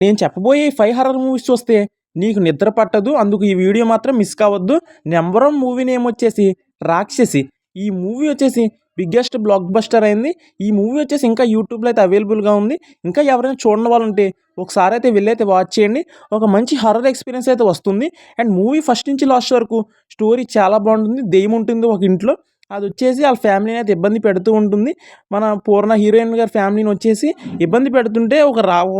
నేను చెప్పబోయే ఈ 5 హారర్ మూవీస్ చూస్తే నీకు నిద్ర పట్టదు. అందుకు ఈ వీడియో మాత్రం మిస్ కావద్దు. నంబర్ 1 మూవీ నేమ్ వచ్చేసి 'రాక్షసి'. ఈ మూవీ వచ్చేసి బిగ్గెస్ట్ బ్లాక్ బస్టర్ అయింది. ఈ మూవీ వచ్చేసి ఇంకా యూట్యూబ్‌లో అయితే అవైలబుల్‌గా ఉంది. ఇంకా ఎవరైనా చూడని వాళ్ళుంటే ఒకసారి అయితే వెళ్లైతే వాచ్ చేయండి. ఒక మంచి హారర్ ఎక్స్‌పీరియన్స్ అయితే వస్తుంది. అండ్ మూవీ ఫస్ట్ నుంచి లాస్ట్ వరకు స్టోరీ చాలా బాగుంటుంది. దెయ్యం ఉంటుంది ఒక ఇంట్లో. అదొచ్చేసి ఆళ్ళ ఫ్యామిలీని అయితే ఇబ్బంది పెడుతూ ఉంటుంది. మన పూర్ణ హీరోయిన్ గారి ఫ్యామిలీని వచ్చేసి ఇబ్బంది పెడుతుంటే ఒక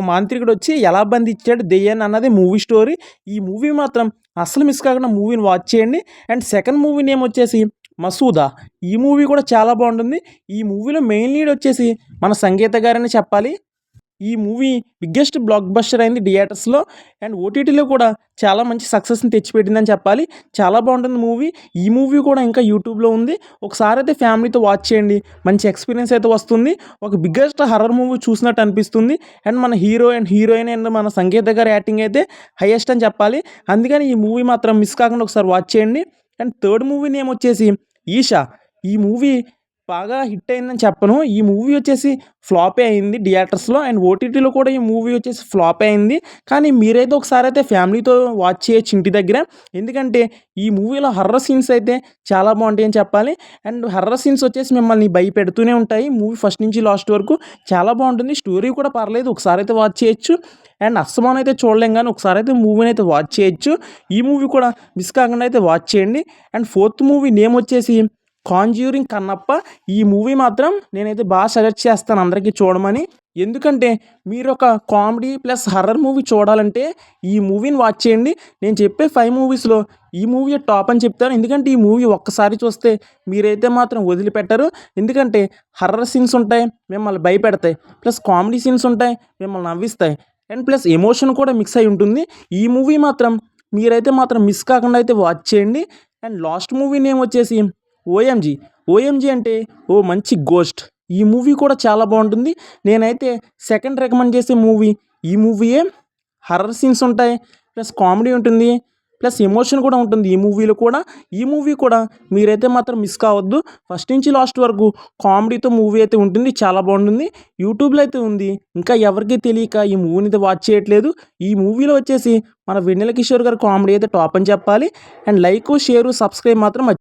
మాంత్రికుడొచ్చి ఎలా బంధించాడు దెయ్యాన్ని అన్నది మూవీ స్టోరీ. ఈ మూవీ మాత్రం అస్సలు మిస్ కాకుండా మూవీని వాచ్ చేయండి. అండ్ సెకండ్ మూవీ నేమ్ వచ్చేసి 'మసూదా'. ఈ మూవీ కూడా చాలా బాగుంటుంది. ఈ మూవీలో మెయిన్ లీడ్ వచ్చేసి మన సంగీత గారనే చెప్పాలి. ఈ మూవీ బిగ్గెస్ట్ బ్లాక్ బస్టర్ అయింది థియేటర్స్‌లో. అండ్ ఓటీటీలో కూడా చాలా మంచి సక్సెస్‌ని తెచ్చిపెట్టిందని చెప్పాలి. చాలా బాగుంటుంది మూవీ. ఈ మూవీ కూడా ఇంకా యూట్యూబ్‌లో ఉంది. ఒకసారి అయితే ఫ్యామిలీతో వాచ్ చేయండి. మంచి ఎక్స్‌పీరియన్స్ అయితే వస్తుంది. ఒక బిగ్గెస్ట్ హారర్ మూవీ చూసినట్టు అనిపిస్తుంది. అండ్ మన హీరో అండ్ హీరోయిన్ అండ్ మన సంగీత గారి యాక్టింగ్ అయితే హైయెస్ట్ అని చెప్పాలి. అందుకని ఈ మూవీ మాత్రం మిస్ కాకుండా ఒకసారి వాచ్ చేయండి. అండ్ థర్డ్ మూవీ నేమ్ వచ్చేసి 'ఈషా'. ఈ మూవీ బాగా హిట్ అయిందని చెప్పను. ఈ మూవీ వచ్చేసి ఫ్లాపే అయింది థియేటర్స్‌లో. అండ్ ఓటీటీలో కూడా ఈ మూవీ వచ్చేసి ఫ్లాపే అయింది. కానీ మీరైతే ఒకసారి అయితే ఫ్యామిలీతో వాచ్ చేయొచ్చు ఇంటి దగ్గర. ఎందుకంటే ఈ మూవీలో హర్రర్ సీన్స్ అయితే చాలా బాగుంటాయని చెప్పాలి. అండ్ హర్రర్ సీన్స్ వచ్చేసి మిమ్మల్ని భయపెడుతూనే ఉంటాయి. మూవీ ఫస్ట్ నుంచి లాస్ట్ వరకు చాలా బాగుంటుంది. స్టోరీ కూడా పర్లేదు. ఒకసారి అయితే వాచ్ చేయొచ్చు. అండ్ అస్తమానం అయితే చూడలేం గానీ ఒకసారి అయితే మూవీని అయితే వాచ్ చేయొచ్చు. ఈ మూవీ కూడా మిస్ కాకుండా అయితే వాచ్ చేయండి. అండ్ ఫోర్త్ మూవీ నేమ్ వచ్చేసి 'కాంజ్యూరింగ్ కన్నప్ప'. ఈ మూవీ మాత్రం నేనైతే బాగా సజెస్ట్ చేస్తాను అందరికీ చూడమని. ఎందుకంటే మీరొక కామెడీ ప్లస్ హర్రర్ మూవీ చూడాలంటే ఈ మూవీని వాచ్ చేయండి. నేను చెప్పే 5 మూవీస్‌లో ఈ మూవీ టాప్ అని చెప్తాను. ఎందుకంటే ఈ మూవీ ఒక్కసారి చూస్తే మీరైతే మాత్రం వదిలిపెట్టరు. ఎందుకంటే హర్రర్ సీన్స్ ఉంటాయి, మిమ్మల్ని భయపెడతాయి. ప్లస్ కామెడీ సీన్స్ ఉంటాయి, మిమ్మల్ని నవ్విస్తాయి. అండ్ ప్లస్ ఎమోషన్ కూడా మిక్స్ అయి ఉంటుంది. ఈ మూవీ మాత్రం మీరైతే మాత్రం మిస్ కాకుండా అయితే వాచ్ చేయండి. అండ్ లాస్ట్ మూవీ నేమ్ వచ్చేసి 'ఓఎంజీ'. 'ఓఎంజీ' అంటే ఓ మంచి గోస్ట్. ఈ మూవీ కూడా చాలా బాగుంటుంది. నేనైతే సెకండ్ రికమెండ్ చేసే మూవీ ఈ మూవీయే. హర్రర్ సీన్స్ ఉంటాయి, ప్లస్ కామెడీ ఉంటుంది, ప్లస్ ఎమోషన్ కూడా ఉంటుంది ఈ మూవీలో కూడా. ఈ మూవీ కూడా మీరైతే మాత్రం మిస్ కావద్దు. ఫస్ట్ నుంచి లాస్ట్ వరకు కామెడీతో మూవీ అయితే ఉంటుంది. చాలా బాగుంటుంది. యూట్యూబ్‌లో అయితే ఉంది. ఇంకా ఎవరికీ తెలియక ఈ మూవీని అయితే వాచ్ చేయట్లేదు. ఈ మూవీలో వచ్చేసి మన వెన్నెల కిషోర్ గారి కామెడీ అయితే టాప్ అని చెప్పాలి. అండ్ లైక్, షేర్, సబ్స్క్రైబ్ మాత్రం